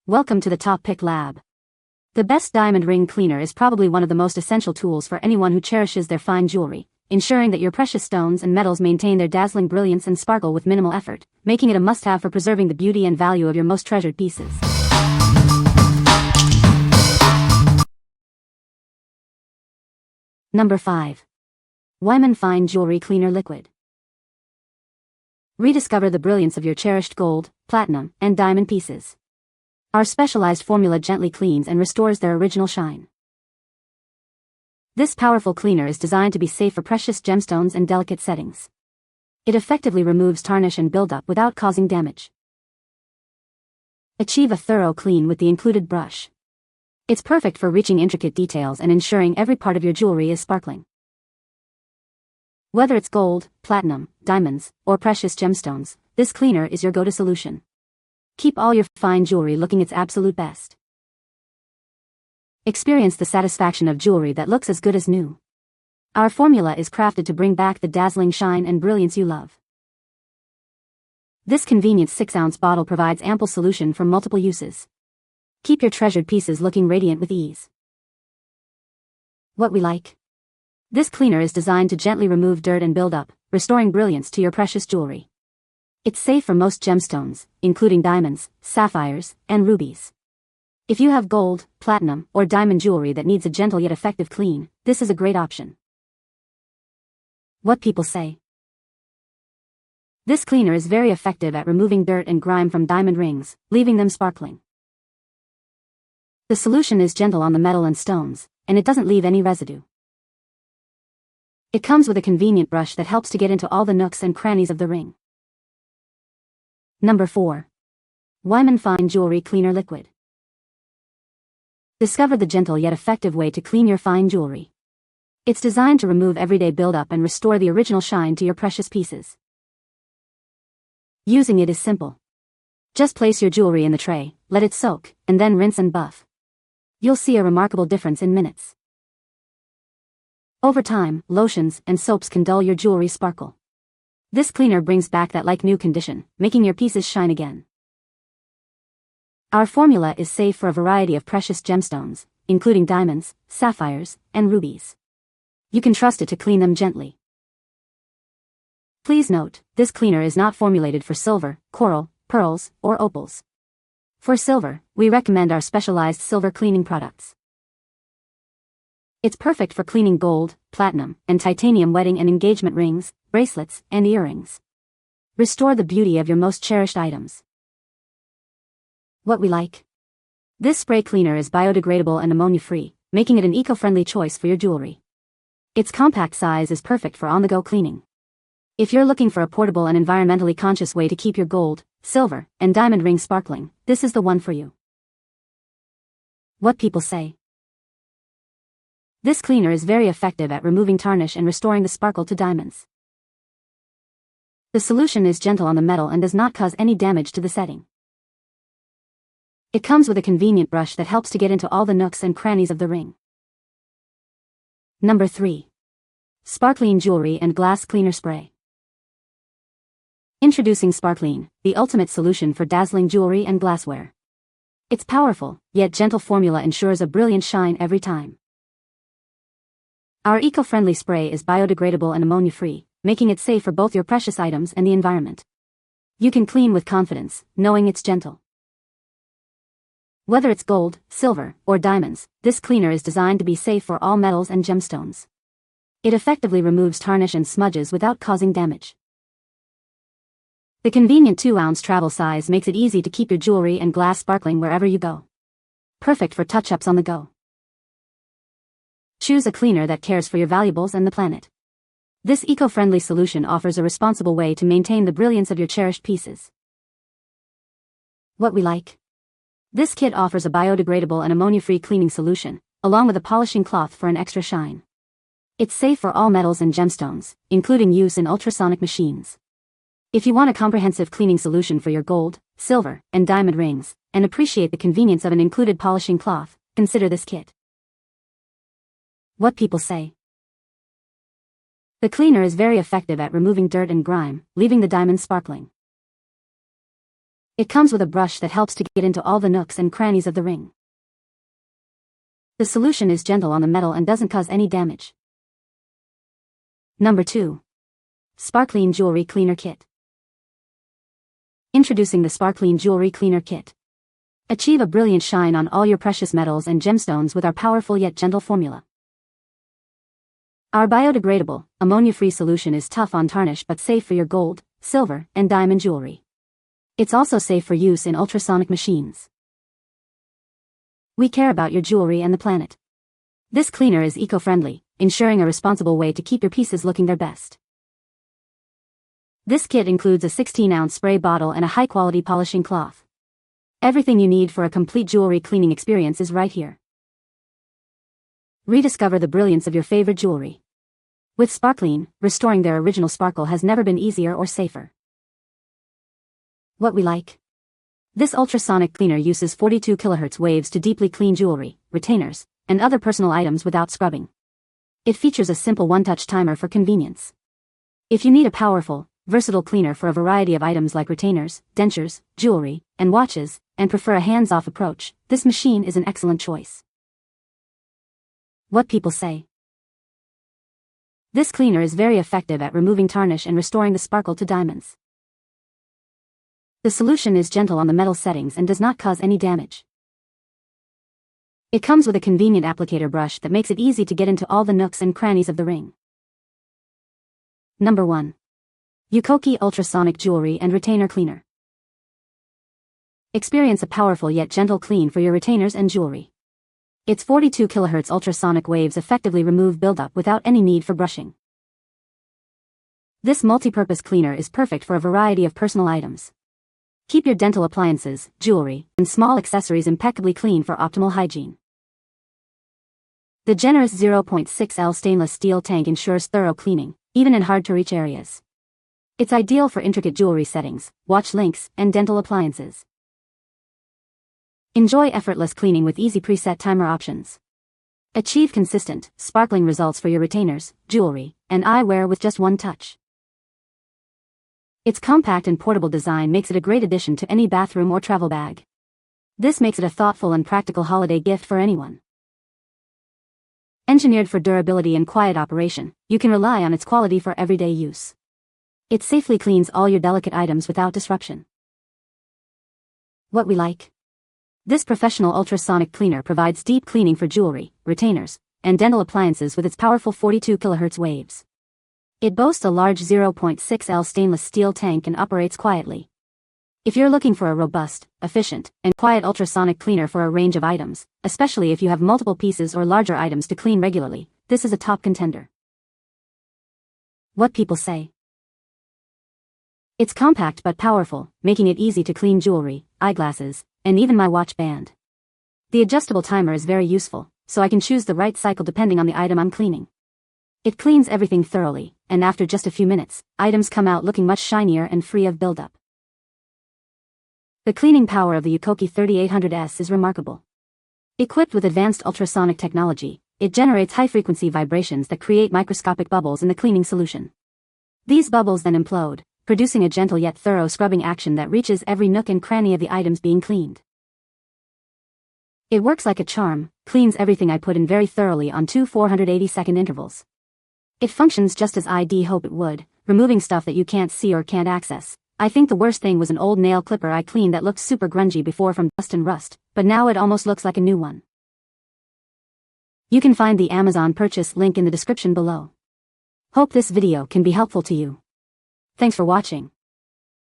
Welcome to the TopPick lab. The best diamond ring cleaner is probably one of the most essential tools for anyone who cherishes their fine jewelry, ensuring that your precious stones and metals maintain their dazzling brilliance and sparkle with minimal effort, making it a must-have for preserving the beauty and value of your most treasured pieces. Number 5. Weiman Fine Jewelry Cleaner Liquid. Rediscover the brilliance of your cherished gold, platinum, and diamond pieces. Our specialized formula gently cleans and restores their original shine. This powerful cleaner is designed to be safe for precious gemstones and delicate settings. It effectively removes tarnish and buildup without causing damage. Achieve a thorough clean with the included brush. It's perfect for reaching intricate details and ensuring every part of your jewelry is sparkling. Whether it's gold, platinum, diamonds, or precious gemstones, this cleaner is your go-to solution. Keep all your fine jewelry looking its absolute best. Experience the satisfaction of jewelry that looks as good as new. Our formula is crafted to bring back the dazzling shine and brilliance you love. This convenient 6-ounce bottle provides ample solution for multiple uses. Keep your treasured pieces looking radiant with ease. What we like. This cleaner is designed to gently remove dirt and buildup, restoring brilliance to your precious jewelry. It's safe for most gemstones, including diamonds, sapphires, and rubies. If you have gold, platinum, or diamond jewelry that needs a gentle yet effective clean, this is a great option. What people say. This cleaner is very effective at removing dirt and grime from diamond rings, leaving them sparkling. The solution is gentle on the metal and stones, and it doesn't leave any residue. It comes with a convenient brush that helps to get into all the nooks and crannies of the ring. Number 4. Weiman Fine Jewelry Cleaner Liquid. Discover the gentle yet effective way to clean your fine jewelry. It's designed to remove everyday buildup and restore the original shine to your precious pieces. Using it is simple. Just place your jewelry in the tray, let it soak, and then rinse and buff. You'll see a remarkable difference in minutes. Over time, lotions and soaps can dull your jewelry's sparkle. This cleaner brings back that like-new condition, making your pieces shine again. Our formula is safe for a variety of precious gemstones, including diamonds, sapphires, and rubies. You can trust it to clean them gently. Please note, this cleaner is not formulated for silver, coral, pearls, or opals. For silver, we recommend our specialized silver cleaning products. It's perfect for cleaning gold, platinum, and titanium wedding and engagement rings, bracelets, and earrings. Restore the beauty of your most cherished items. What we like. This spray cleaner is biodegradable and ammonia-free, making it an eco-friendly choice for your jewelry. Its compact size is perfect for on-the-go cleaning. If you're looking for a portable and environmentally conscious way to keep your gold, silver, and diamond rings sparkling, this is the one for you. What people say. This cleaner is very effective at removing tarnish and restoring the sparkle to diamonds. The solution is gentle on the metal and does not cause any damage to the setting. It comes with a convenient brush that helps to get into all the nooks and crannies of the ring. Number 3. SPARKLEAN Jewelry and Glass Cleaner Spray. Introducing SPARKLEAN, the ultimate solution for dazzling jewelry and glassware. Its powerful, yet gentle formula ensures a brilliant shine every time. Our eco-friendly spray is biodegradable and ammonia-free, making it safe for both your precious items and the environment. You can clean with confidence, knowing it's gentle. Whether it's gold, silver, or diamonds, this cleaner is designed to be safe for all metals and gemstones. It effectively removes tarnish and smudges without causing damage. The convenient 2-ounce travel size makes it easy to keep your jewelry and glass sparkling wherever you go. Perfect for touch-ups on the go. Choose a cleaner that cares for your valuables and the planet. This eco-friendly solution offers a responsible way to maintain the brilliance of your cherished pieces. What we like. This kit offers a biodegradable and ammonia-free cleaning solution, along with a polishing cloth for an extra shine. It's safe for all metals and gemstones, including use in ultrasonic machines. If you want a comprehensive cleaning solution for your gold, silver, and diamond rings, and appreciate the convenience of an included polishing cloth, consider this kit. What people say. The cleaner is very effective at removing dirt and grime, leaving the diamonds sparkling. It comes with a brush that helps to get into all the nooks and crannies of the ring. The solution is gentle on the metal and doesn't cause any damage. Number 2. SPARKLEAN Jewelry Cleaner Kit. Introducing the SPARKLEAN Jewelry Cleaner Kit. Achieve a brilliant shine on all your precious metals and gemstones with our powerful yet gentle formula. Our biodegradable, ammonia-free solution is tough on tarnish but safe for your gold, silver, and diamond jewelry. It's also safe for use in ultrasonic machines. We care about your jewelry and the planet. This cleaner is eco-friendly, ensuring a responsible way to keep your pieces looking their best. This kit includes a 16-ounce spray bottle and a high-quality polishing cloth. Everything you need for a complete jewelry cleaning experience is right here. Rediscover the brilliance of your favorite jewelry. With SPARKLEAN, restoring their original sparkle has never been easier or safer. What we like. This ultrasonic cleaner uses 42 kHz waves to deeply clean jewelry, retainers, and other personal items without scrubbing. It features a simple one-touch timer for convenience. If you need a powerful, versatile cleaner for a variety of items like retainers, dentures, jewelry, and watches, and prefer a hands-off approach, this machine is an excellent choice. What people say. This cleaner is very effective at removing tarnish and restoring the sparkle to diamonds. The solution is gentle on the metal settings and does not cause any damage. It comes with a convenient applicator brush that makes it easy to get into all the nooks and crannies of the ring. Number 1. UKOKE Ultrasonic Jewelry and Retainer Cleaner. Experience a powerful yet gentle clean for your retainers and jewelry. Its 42 kHz ultrasonic waves effectively remove buildup without any need for brushing. This multi-purpose cleaner is perfect for a variety of personal items. Keep your dental appliances, jewelry, and small accessories impeccably clean for optimal hygiene. The generous 0.6L stainless steel tank ensures thorough cleaning, even in hard-to-reach areas. It's ideal for intricate jewelry settings, watch links, and dental appliances. Enjoy effortless cleaning with easy preset timer options. Achieve consistent, sparkling results for your retainers, jewelry, and eyewear with just one touch. Its compact and portable design makes it a great addition to any bathroom or travel bag. This makes it a thoughtful and practical holiday gift for anyone. Engineered for durability and quiet operation, you can rely on its quality for everyday use. It safely cleans all your delicate items without disruption. What we like. This professional ultrasonic cleaner provides deep cleaning for jewelry, retainers, and dental appliances with its powerful 42 kHz waves. It boasts a large 0.6L stainless steel tank and operates quietly. If you're looking for a robust, efficient, and quiet ultrasonic cleaner for a range of items, especially if you have multiple pieces or larger items to clean regularly, this is a top contender. What people say. It's compact but powerful, making it easy to clean jewelry, eyeglasses, and even my watch band. The adjustable timer is very useful, so I can choose the right cycle depending on the item I'm cleaning. It cleans everything thoroughly, and after just a few minutes, items come out looking much shinier and free of buildup. The cleaning power of the UKOKE 3800S is remarkable. Equipped with advanced ultrasonic technology, it generates high-frequency vibrations that create microscopic bubbles in the cleaning solution. These bubbles then implode, producing a gentle yet thorough scrubbing action that reaches every nook and cranny of the items being cleaned. It works like a charm, cleans everything I put in very thoroughly on two 480-second intervals. It functions just as I'd hope it would, removing stuff that you can't see or can't access. I think the worst thing was an old nail clipper I cleaned that looked super grungy before from dust and rust, but now it almost looks like a new one. You can find the Amazon purchase link in the description below. Hope this video can be helpful to you. Thanks for watching.